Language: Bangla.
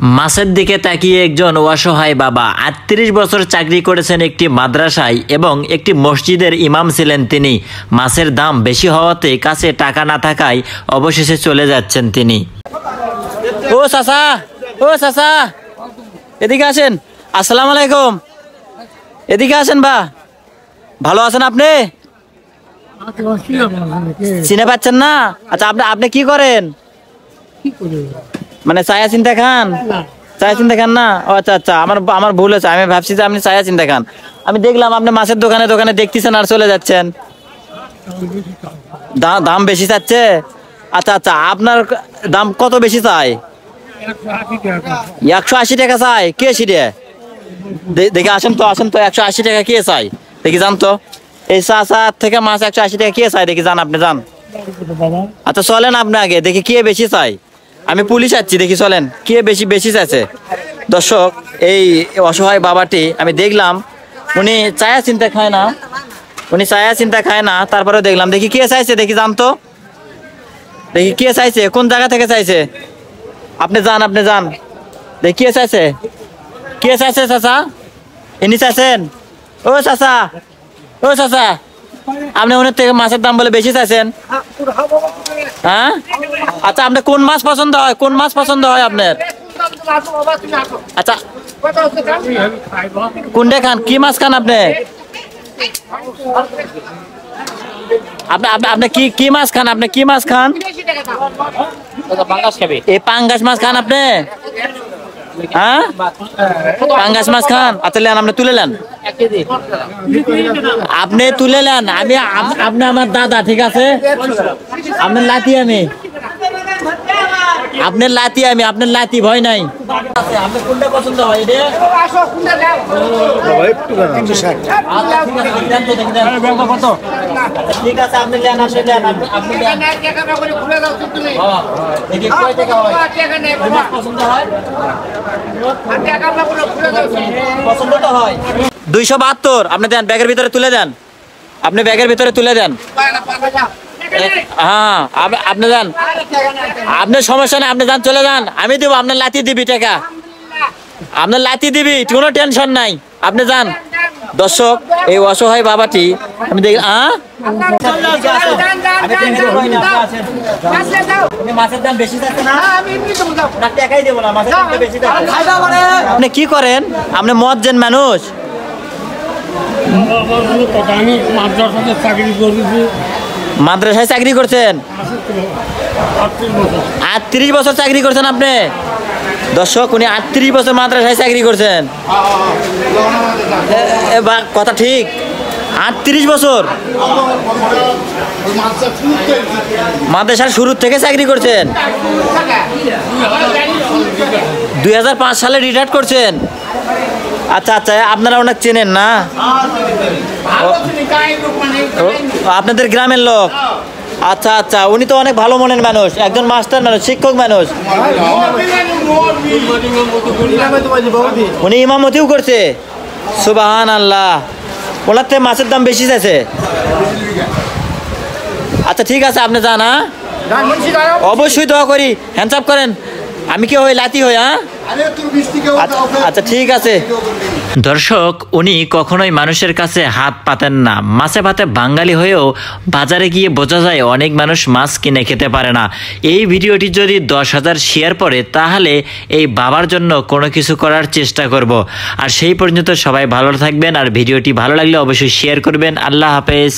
মাছের দিকে তাকিয়ে একজন অসহায় বাবা ৩৮ বছর চাকরি করেছেন একটি মাদ্রাসায় এবং একটি মসজিদের ইমাম ছিলেন তিনি। মাছের দাম বেশি হওয়াতে কাছে টাকা না থাকায় অবশেষে চলে যাচ্ছেন তিনি। ও চাচা, ও চাচা, এদিকে আসেন। আসসালামু আলাইকুম। এদিকে আসেন বা, ভালো আছেন আপনি? চিনে পাচ্ছেন না? আচ্ছা, আপনি কি করেন? মানে চায়া চিন্তা খান? চায়া চিন্তা খান না? ও আচ্ছা আচ্ছা, আমার ভুল আছে। আমি ভাবছি যে আপনি চায়া চিন্তা খান। আমি দেখলাম আপনি মাছের দোকানে দোকানে দেখতেছেন আর চলে যাচ্ছেন। দাম বেশি চাচ্ছে? আচ্ছা আচ্ছা, আপনার দাম কত বেশি চাই? 180 টাকা চাই? কে সিটে দেখে আসেন তো, আসেন তো। 180 টাকা কে চাই দেখি, যান তো। এই চা থেকে মাছ 180 টাকা কে চাই দেখি, যান আপনি, যান। আচ্ছা চলেন আপনি আগে দেখি কে বেশি চাই। আমি পুলিশ আসছি, দেখি চলেন কে বেশি চাইছে। দর্শক, এই অসহায় বাবাটি আমি দেখলাম উনি চায়া চিন্তা খায় না, উনি চায়া চিন্তা খায় না, তারপরে দেখলাম দেখি কে চাইছে দেখি, যান তো দেখি কে চাইছে, কোন জায়গা থেকে চাইছে। আপনি যান, আপনি যান, দেখি কে চাইছে, কে চাইছে। চাচা ইনি চাইছেন? ও চাচা, ও চাচা, আপনি ওনার থেকে মাছের দাম বলে বেশি চাইছেন? হ্যাঁ, আচ্ছা আপনার কোন মাছ পছন্দ হয়, কোন মাছ পছন্দ হয় আপনার? আচ্ছা কোনটা খান, কি মাছ খান আপনি? আপনি কি মাছ খান? আপনি কি মাছ খান? এই পাঙ্গাস মাছ খান আপনি? হ্যাঁ, পাঙ্গাস মাছ খান? আচ্ছা নেন, আপনি তুলে নেন, আপনি তুলে নেন। আপনি আমার দাদা, ঠিক আছে? আপনার লাতি আমি, আপনার লাতি আমি, আপনার লাতি, ভয় নাই। আপনার কোনটা পছন্দ হয়? ঠিক আছে, আপনি নেন, আপনি পছন্দ হয়? 272 আপনি দেন, ব্যাগের ভিতরে তুলে দেন, আপনি ব্যাগের ভিতরে তুলে দেন। হ্যাঁ আপনি যান, আপনার সমস্যা নেই, আপনি যান, চলে যান, আমি দেবো, আপনার লাতি দিবি টাকা, আপনার লাতি দিবি, কোনো টেনশন নাই, আপনি যান। দর্শক, এই অসহায় বাবাটি আমি দেখি, আপনি কি করেন? আপনি মদ যেন মানুষ? মাদ্রাসায় চাকরি করছেন? ৩৮ বছর চাকরি করছেন আপনি? দর্শক, উনি ৩৮ বছর মাদ্রাসায় চাকরি করছেন। কথা ঠিক, ৩৮ বছর মাদ্রাসার শুরু থেকে চাকরি করছেন। 2005 সালে রিটায়ার করছেন। আচ্ছা আচ্ছা, আপনারা ওনাকে চেনেন না? আপনাদের গ্রামের লোক? আচ্ছা আচ্ছা, উনি তো অনেক ভালো মনের মানুষ, একজন মাস্টার মানুষ, শিক্ষক মানুষ। উনি ইমামতিও করছে? সুবহানাল্লাহ। ওনার থেকে মাছের দাম বেশি চাইছে? আচ্ছা ঠিক আছে, আপনি যান। হ্যাঁ, অবশ্যই দোয়া করি, হ্যান্ডস আপ করেন। আমি কি হই? লাতি হই? হ্যাঁ, আচ্ছা ঠিক আছে। দর্শক, উনি কখনোই মানুষের কাছে হাত পাতেন না। মাছে ভাতে বাঙালি হয়েও বাজারে গিয়ে বোঝা যায় অনেক মানুষ মাছ কিনে খেতে পারে না। এই ভিডিওটি যদি 10,000 শেয়ার পড়ে তাহলে এই বাবার জন্য কোনো কিছু করার চেষ্টা করব। আর সেই পর্যন্ত সবাই ভালো থাকবেন, আর ভিডিওটি ভালো লাগলে অবশ্যই শেয়ার করবেন। আল্লাহ হাফেজ।